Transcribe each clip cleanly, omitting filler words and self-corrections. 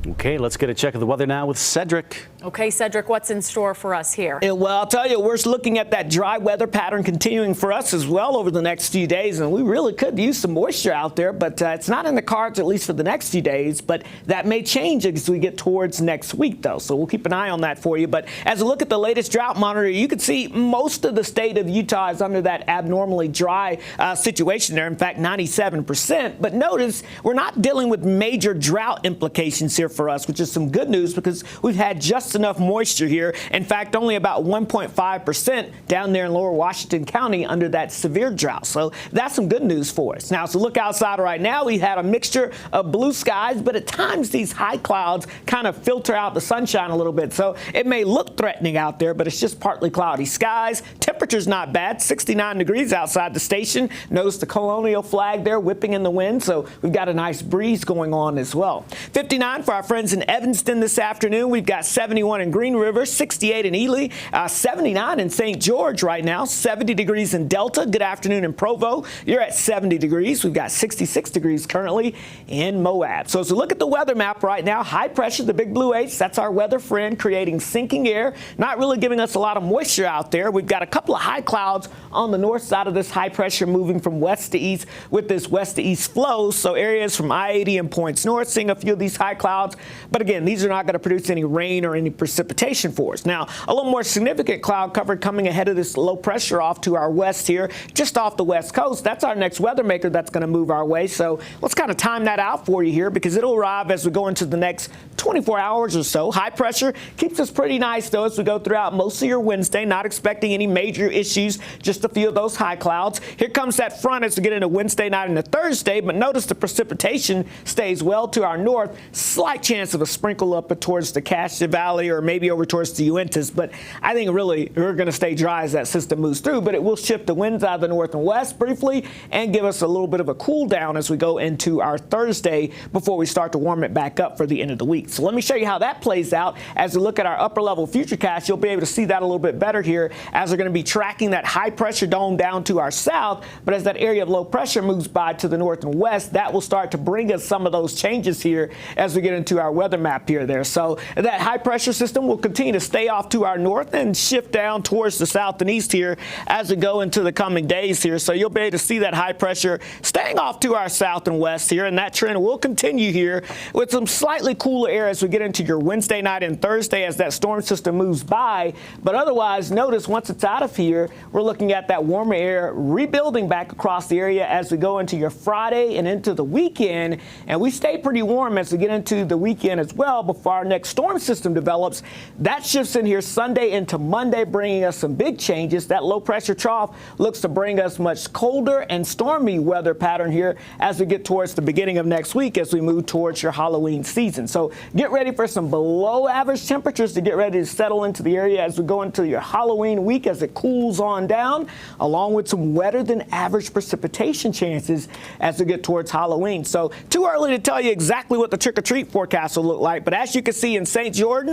Okay, let's get a check of the weather now with Cedric. Okay, Cedric, what's in store for us here? Well, I'll tell you, we're looking at that dry weather pattern continuing for us as well over the next few days, and we really could use some moisture out there, but it's not in the cards, at least for the next few days, but that may change as we get towards next week, though, so we'll keep an eye on that for you. But as we look at the latest drought monitor, you can see most of the state of Utah is under that abnormally dry situation there, in fact, 97%. But notice we're not dealing with major drought implications here for us, which is some good news because we've had just enough moisture here. In fact, only about 1.5% down there in lower Washington County under that severe drought. So that's some good news for us. Now, so look outside right now. We had a mixture of blue skies, but at times these high clouds kind of filter out the sunshine a little bit. So it may look threatening out there, but it's just partly cloudy skies. Temperature's not bad, 69 degrees outside the station. Notice the colonial flag there whipping in the wind. So we've got a nice breeze going on as well. 59 for our friends in Evanston this afternoon. We've got 71 in Green River, 68 in Ely, 79 in St. George right now, 70 degrees in Delta. Good afternoon in Provo. You're at 70 degrees. We've got 66 degrees currently in Moab. So as we look at the weather map right now, high pressure, the big blue H, that's our weather friend, creating sinking air, not really giving us a lot of moisture out there. We've got a couple of high clouds on the north side of this high pressure moving from west to east with this west to east flow. So areas from I-80 and points north seeing a few of these high clouds. But again, these are not going to produce any rain or any precipitation for us. Now, a little more significant cloud cover coming ahead of this low pressure off to our west here, just off the west coast. That's our next weather maker that's going to move our way. So let's kind of time that out for you here because it'll arrive as we go into the next 24 hours or so. High pressure keeps us pretty nice, though, as we go throughout most of your Wednesday. Not expecting any major issues, just a few of those high clouds. Here comes that front as we get into Wednesday night and Thursday, but notice the precipitation stays well to our north. Slight chance of a sprinkle up towards the Castro Valley or maybe over towards the Uintas, but I think really we're going to stay dry as that system moves through, but it will shift the winds out of the north and west briefly and give us a little bit of a cool down as we go into our Thursday before we start to warm it back up for the end of the week. So let me show you how that plays out. As we look at our upper level futurecast, you'll be able to see that a little bit better here as we're going to be tracking that high pressure dome down to our south, but as that area of low pressure moves by to the north and west, that will start to bring us some of those changes here as we get into our weather map here there. So that high pressure system will continue to stay off to our north and shift down towards the south and east here as we go into the coming days here. So you'll be able to see that high pressure staying off to our south and west here, and that trend will continue here with some slightly cooler air as we get into your Wednesday night and Thursday as that storm system moves by. But otherwise, notice once it's out of here, we're looking at that warmer air rebuilding back across the area as we go into your Friday and into the weekend, and we stay pretty warm as we get into the weekend as well before our next storm system develops. That shifts in here Sunday into Monday, bringing us some big changes. That low pressure trough looks to bring us much colder and stormy weather pattern here as we get towards the beginning of next week as we move towards your Halloween season. So get ready for some below average temperatures to get ready to settle into the area as we go into your Halloween week as it cools on down, along with some wetter than average precipitation chances as we get towards Halloween. So too early to tell you exactly what the trick-or-treat forecast will look like, but as you can see in St. George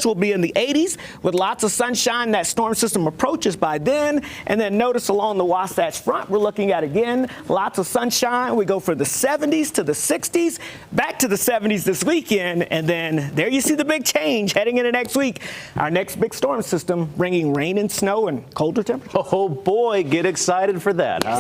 will be in the 80s with lots of sunshine. That storm system approaches by then, and then notice along the Wasatch Front, we're looking at again lots of sunshine. We go for the 70s to the 60s, back to the 70s this weekend, and then there you see the big change heading into next week. Our next big storm system bringing rain and snow and colder temperatures. Oh boy, get excited for that. Huh?